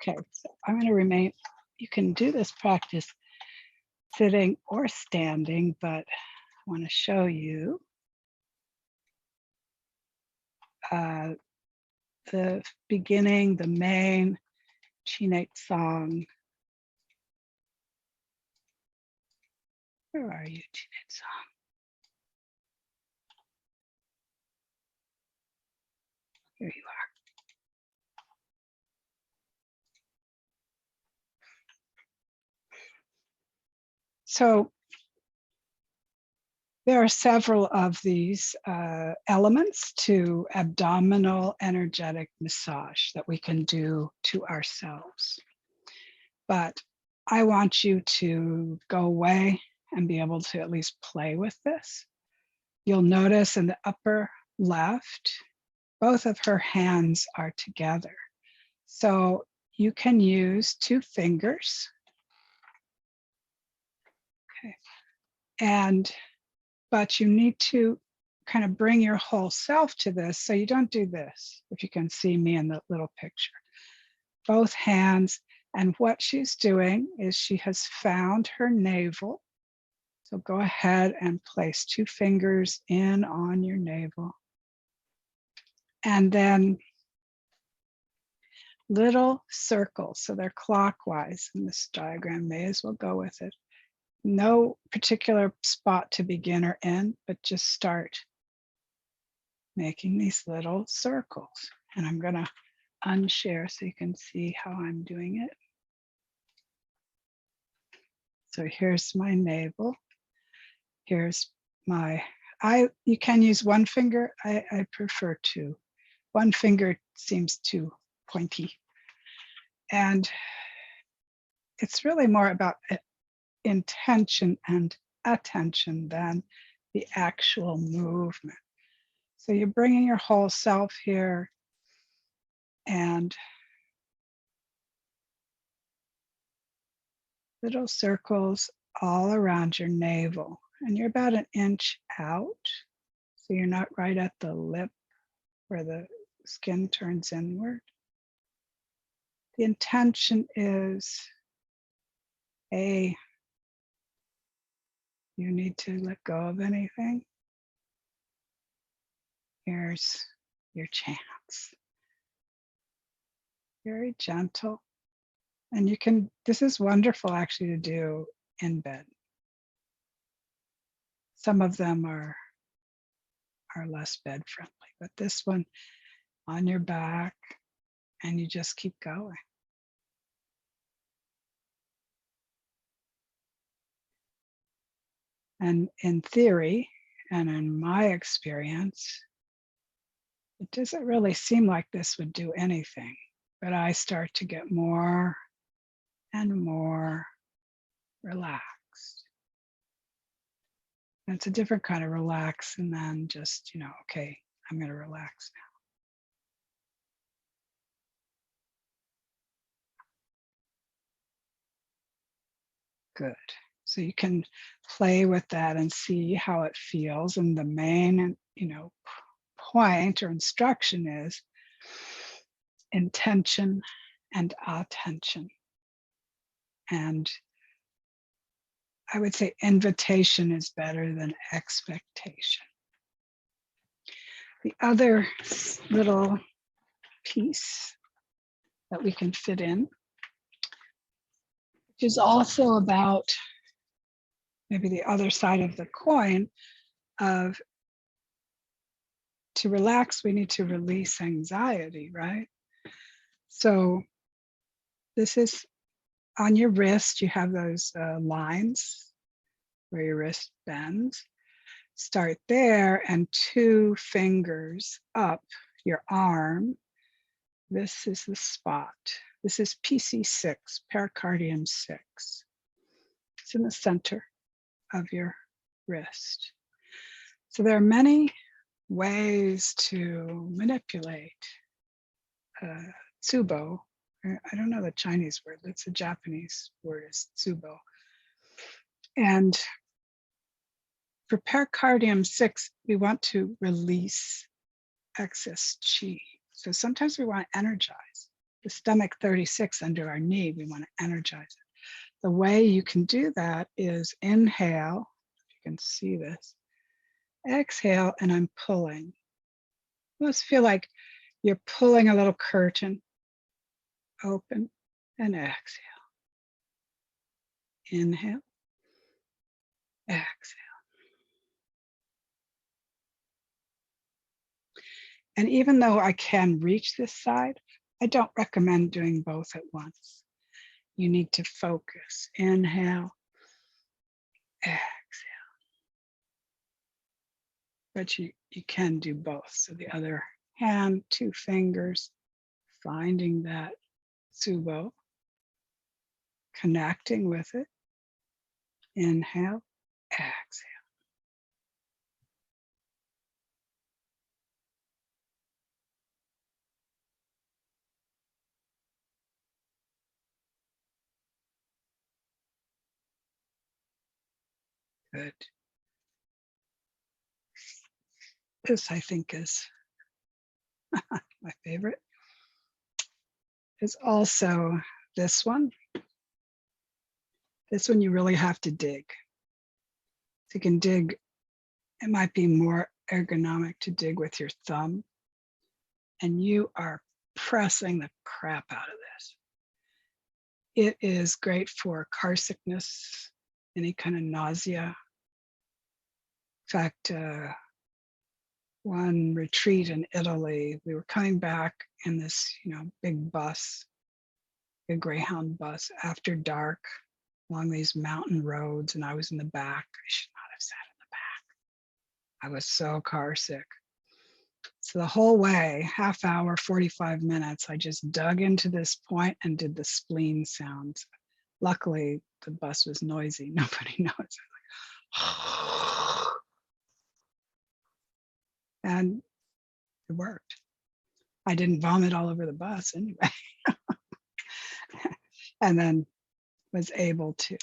Okay, so I'm going to remain, you can do this practice sitting or standing, but I want to show you the beginning, the main Chinate song. Where are you, Chinate song? Here you are. So there are several of these elements to abdominal energetic massage that we can do to ourselves. But I want you to go away and be able to at least play with this. You'll notice in the upper left, both of her hands are together. So you can use 2 fingers. Okay. But you need to kind of bring your whole self to this. So you don't do this, if you can see me in the little picture. Both hands, and what she's doing is she has found her navel. So go ahead and place 2 fingers in on your navel. And then little circles, so they're clockwise in this diagram, may as well go with it. No particular spot to begin or end, but just start making these little circles. And I'm gonna unshare so you can see how I'm doing it. So here's my navel. Here's my, you can use 1 finger. I prefer 2. 1 finger seems too pointy. And it's really more about intention and attention than the actual movement. So you're bringing your whole self here and little circles all around your navel. And you're about 1 inch out. So you're not right at the lip where the skin turns inward. The intention is, A, you need to let go of anything. Here's your chance. Very gentle. And you can, this is wonderful actually to do in bed. Some of them are less bed friendly, but this one on your back, and you just keep going. And in theory, and in my experience, it doesn't really seem like this would do anything, but I start to get more and more relaxed. And it's a different kind of relax, and then just, okay, I'm going to relax now. Good. So you can play with that and see how it feels. And the main, point or instruction is intention and attention. And I would say invitation is better than expectation. The other little piece that we can fit in, which is also about maybe the other side of the coin of, to relax, we need to release anxiety, right? So this is on your wrist, you have those lines where your wrist bends. Start there and 2 fingers up your arm. This is the spot. This is PC6, pericardium 6. It's in the center of your wrist. So there are many ways to manipulate tsubo. I don't know the Chinese word, that's a Japanese word, is tsubo. And for pericardium 6, we want to release excess qi. So sometimes we want to energize. The stomach 36 under our knee, we want to energize it. The way you can do that is inhale, if you can see this. Exhale, and I'm pulling. Almost feel like you're pulling a little curtain. Open and exhale. Inhale, exhale. And even though I can reach this side, I don't recommend doing both at once. You need to focus. Inhale, exhale. But you can do both. So the other hand, 2 fingers, finding that tsubo. connecting with it. Inhale, exhale. Good. This, I think, is my favorite. Is also this one. This one you really have to dig. So you can dig, it might be more ergonomic to dig with your thumb. And you are pressing the crap out of this. It is great for car sickness, any kind of nausea. In fact, one retreat in Italy, we were coming back in this, big bus, a Greyhound bus after dark along these mountain roads, and I was in the back. I should not have sat in the back. I was so car sick. So the whole way, half hour, 45 minutes, I just dug into this point and did the spleen sounds. Luckily, the bus was noisy. Nobody knows. And it worked. I didn't vomit all over the bus anyway. And then was able to,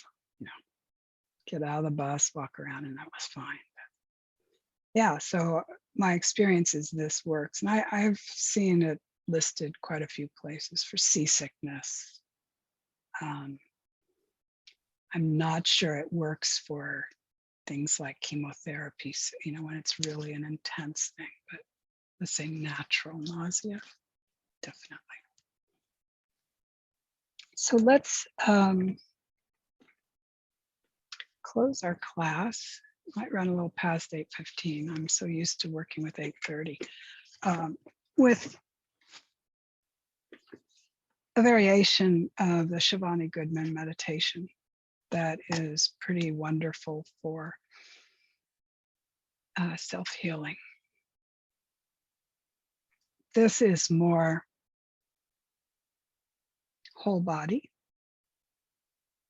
get out of the bus, walk around, and that was fine. But yeah, so my experience is this works. And I've seen it listed quite a few places for seasickness. I'm not sure it works for things like chemotherapy, when it's really an intense thing, but let's say natural nausea, definitely. So let's close our class. Might run a little past 8:15. I'm so used to working with 8:30. With a variation of the Shivani Goodman meditation that is pretty wonderful for self-healing. This is more whole body.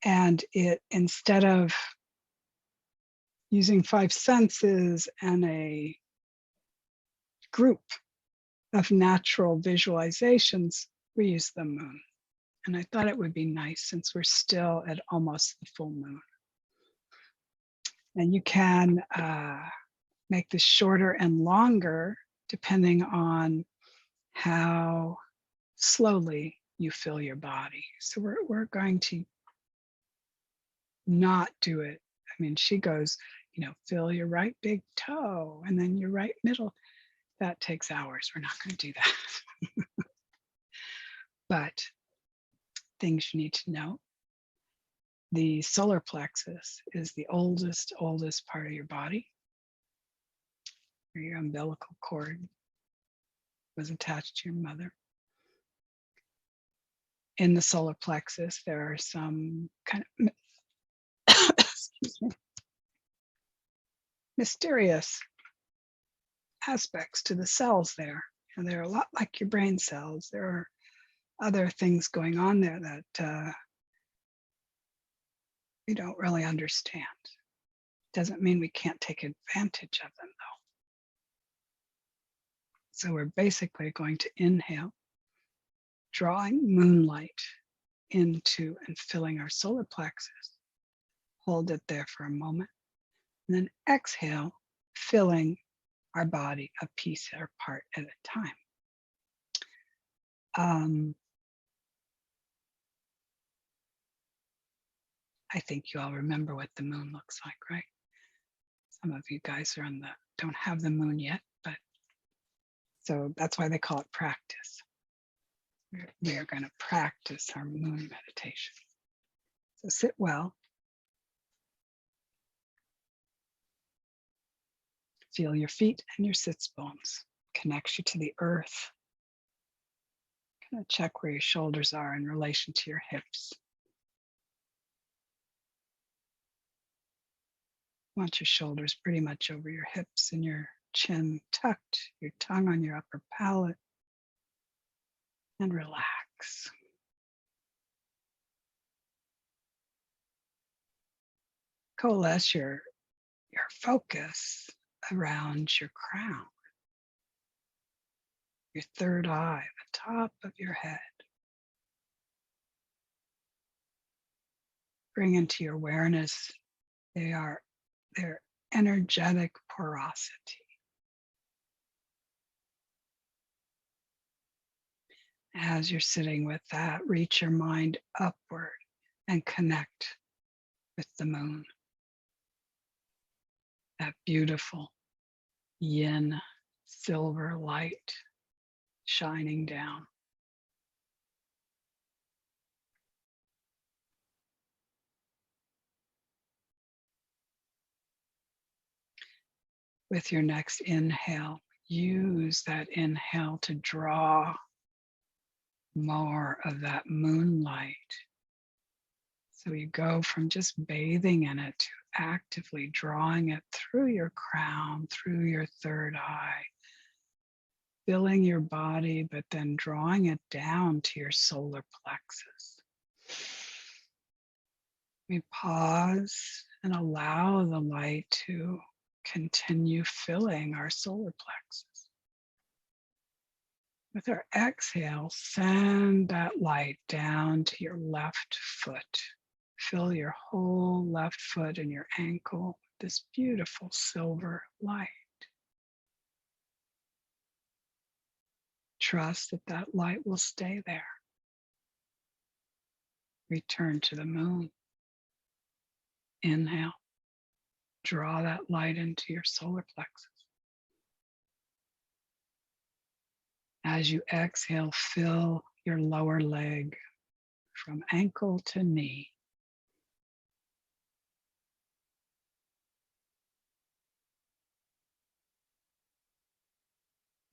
And it, instead of using 5 senses and a group of natural visualizations, we use the moon. And I thought it would be nice since we're still at almost the full moon. And you can make this shorter and longer depending on how slowly you fill your body. So we're going to not do it. I mean, she goes, fill your right big toe and then your right middle. That takes hours. We're not going to do that. But things you need to know. The solar plexus is the oldest part of your body. Where your umbilical cord was attached to your mother. In the solar plexus, there are some kind of excuse me, mysterious aspects to the cells there. And they're a lot like your brain cells. There are other things going on there that we don't really understand. Doesn't mean we can't take advantage of them though. So we're basically going to inhale, drawing moonlight into and filling our solar plexus. Hold it there for a moment. And then exhale, filling our body a piece or part at a time. I think you all remember what the moon looks like, right? Some of you guys are don't have the moon yet, but so that's why they call it practice. We are going to practice our moon meditation. So sit well. Feel your feet and your sits bones. Connects you to the earth. Kind of check where your shoulders are in relation to your hips. Want your shoulders pretty much over your hips and your chin tucked, your tongue on your upper palate. And relax. coalesce your focus around your crown, your third eye, the top of your head. Bring into your awareness their energetic porosity. As you're sitting with that, reach your mind upward and connect with the moon. That beautiful yin silver light shining down. With your next inhale, use that inhale to draw more of that moonlight. So you go from just bathing in it to actively drawing it through your crown, through your third eye, filling your body, but then drawing it down to your solar plexus. We pause and allow the light to continue filling our solar plexus. With our exhale, send that light down to your left foot. Fill your whole left foot and your ankle with this beautiful silver light. Trust that that light will stay there. Return to the moon. Inhale. Draw that light into your solar plexus. As you exhale, fill your lower leg from ankle to knee.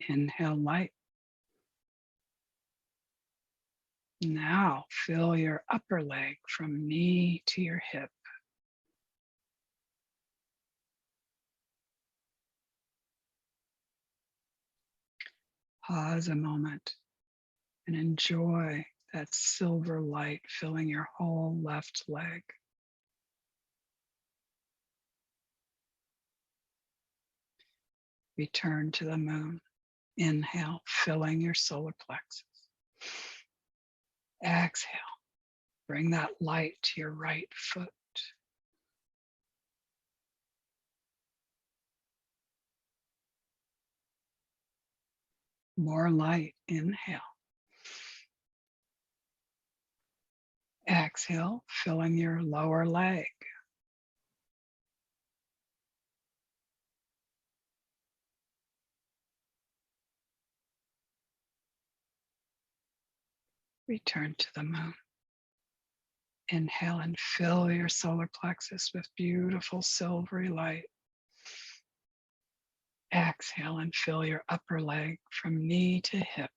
Inhale light. Now fill your upper leg from knee to your hip. Pause a moment and enjoy that silver light filling your whole left leg. Return to the moon. Inhale, filling your solar plexus. Exhale, bring that light to your right foot. More light, inhale. Exhale, filling your lower leg. Return to the moon. Inhale and fill your solar plexus with beautiful silvery light. Exhale and fill your upper leg from knee to hip.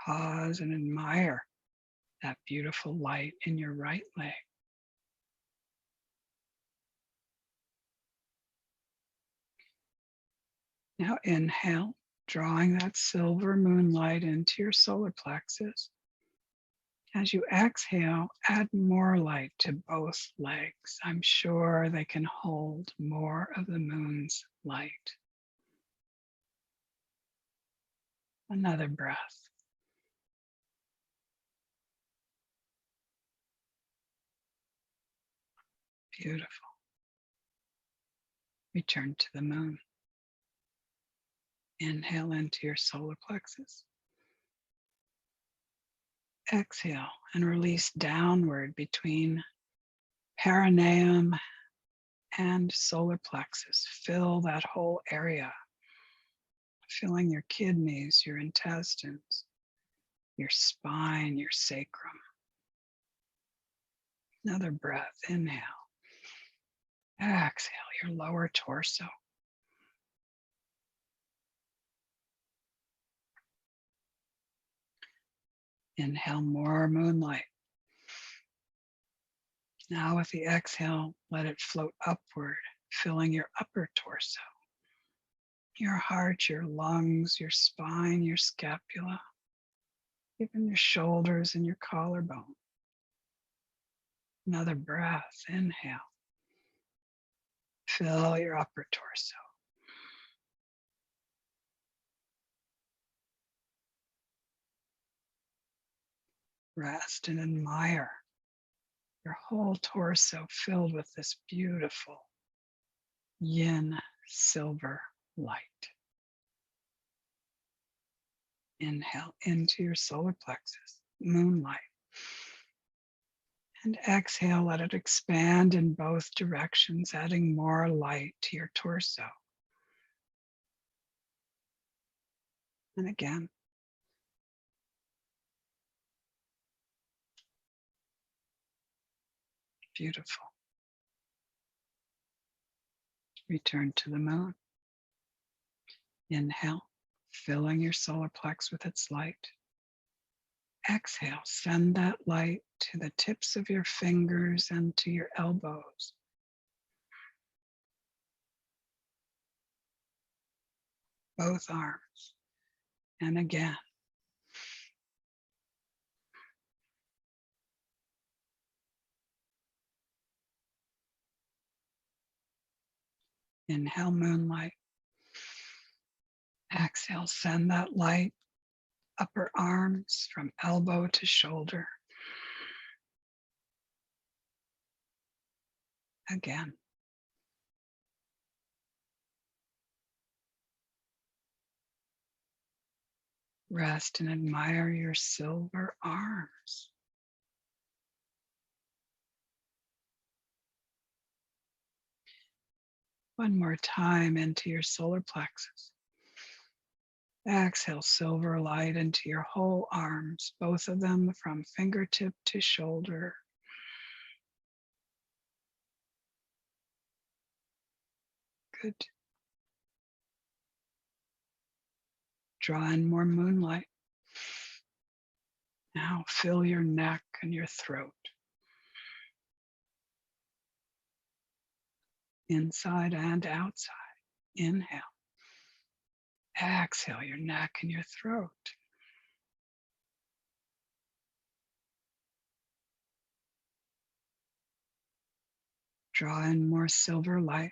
Pause and admire that beautiful light in your right leg. Now inhale, drawing that silver moonlight into your solar plexus. As you exhale, add more light to both legs. I'm sure they can hold more of the moon's light. Another breath. Beautiful. Return to the moon. Inhale into your solar plexus. Exhale and release downward between perineum and solar plexus. Fill that whole area, filling your kidneys, your intestines, your spine, your sacrum. Another breath. Inhale. Exhale your lower torso. Inhale more moonlight. Now with the exhale, let it float upward, filling your upper torso, your heart, your lungs, your spine, your scapula. even your shoulders and your collarbone. Another breath, inhale. Fill your upper torso. Rest and admire your whole torso filled with this beautiful yin silver light. Inhale into your solar plexus, moonlight. And exhale, let it expand in both directions, adding more light to your torso. And again. Beautiful. Return to the moon. Inhale, filling your solar plex with its light. Exhale, send that light to the tips of your fingers and to your elbows. Both arms. And again. Inhale, moonlight. Exhale, send that light, upper arms from elbow to shoulder. Again. Rest and admire your silver arms. One more time into your solar plexus. Exhale, silver light into your whole arms, both of them from fingertip to shoulder. Good. Draw in more moonlight. Now fill your neck and your throat. Inside and outside. Inhale. Exhale your neck and your throat. Draw in more silver light.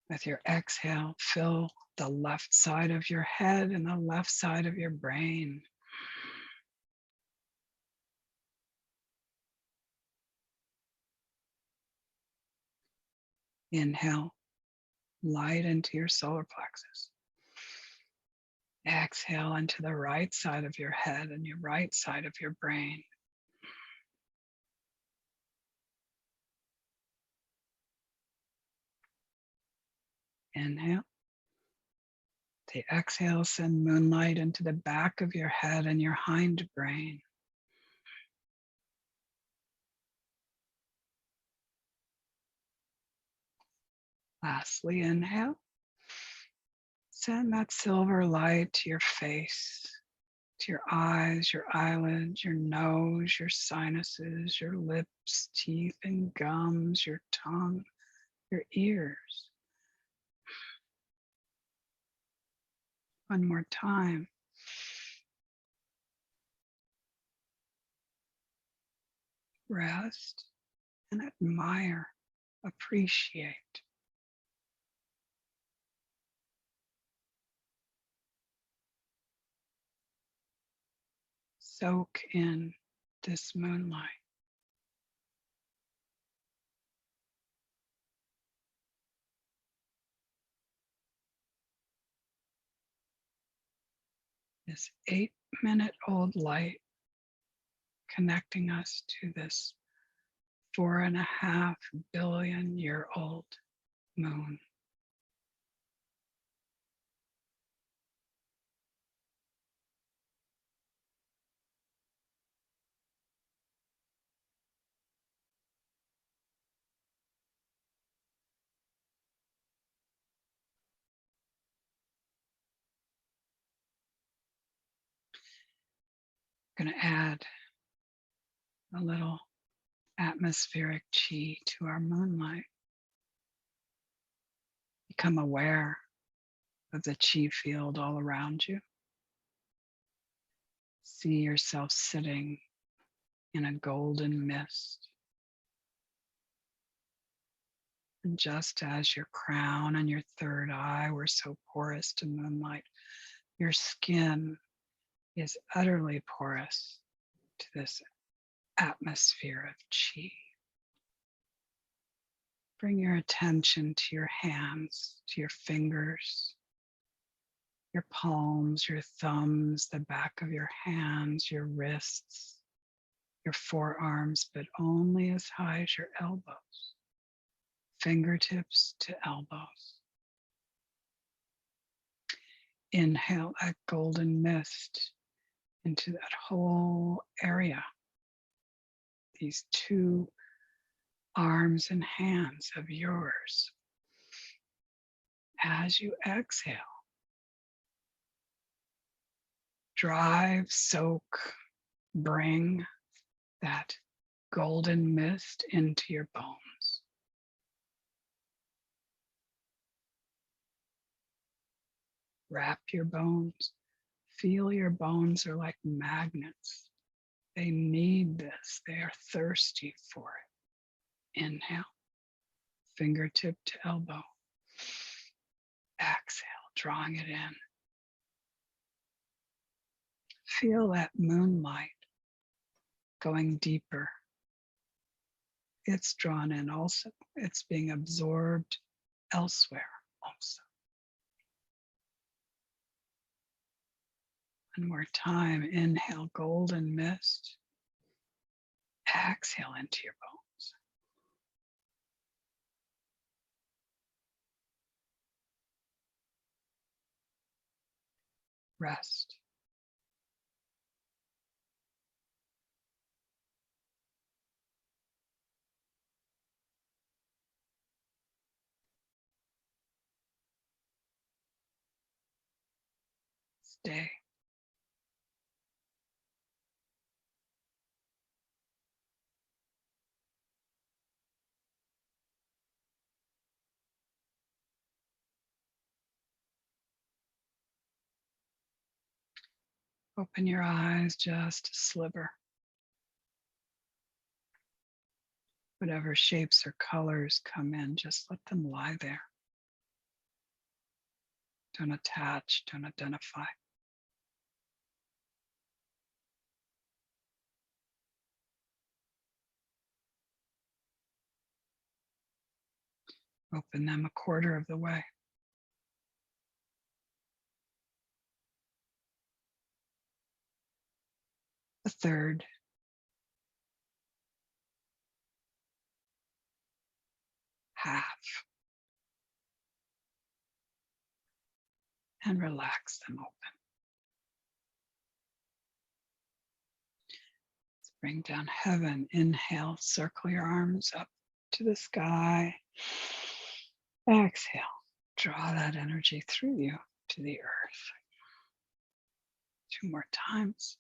With your exhale, fill the left side of your head and the left side of your brain. Inhale, light into your solar plexus. Exhale into the right side of your head and your right side of your brain. Inhale. The exhale, send moonlight into the back of your head and your hind brain. Lastly, inhale. Send that silver light to your face, to your eyes, your eyelids, your nose, your sinuses, your lips, teeth and gums, your tongue, your ears. One more time. Rest and admire, appreciate. Soak in this moonlight. This 8-minute-old light connecting us to this 4.5 billion-year-old moon. I'm going to add a little atmospheric chi to our moonlight. Become aware of the chi field all around you. See yourself sitting in a golden mist. And just as your crown and your third eye were so porous to moonlight, your skin is utterly porous to this atmosphere of qi. Bring your attention to your hands, to your fingers, your palms, your thumbs, the back of your hands, your wrists, your forearms, but only as high as your elbows, fingertips to elbows. Inhale a golden mist into that whole area. These two arms and hands of yours. As you exhale, drive, soak, bring that golden mist into your bones. Wrap your bones. Feel your bones are like magnets. They need this. They are thirsty for it. Inhale, fingertip to elbow. Exhale, drawing it in. Feel that moonlight going deeper. It's drawn in also. It's being absorbed elsewhere also. One more time. Inhale, golden mist. Exhale into your bones. Rest. Stay. Open your eyes just a sliver. Whatever shapes or colors come in, just let them lie there. Don't attach, don't identify. Open them a quarter of the way. A third. Half. And relax them open. Let's bring down heaven. Inhale, circle your arms up to the sky. Exhale, draw that energy through you to the earth. 2 more times.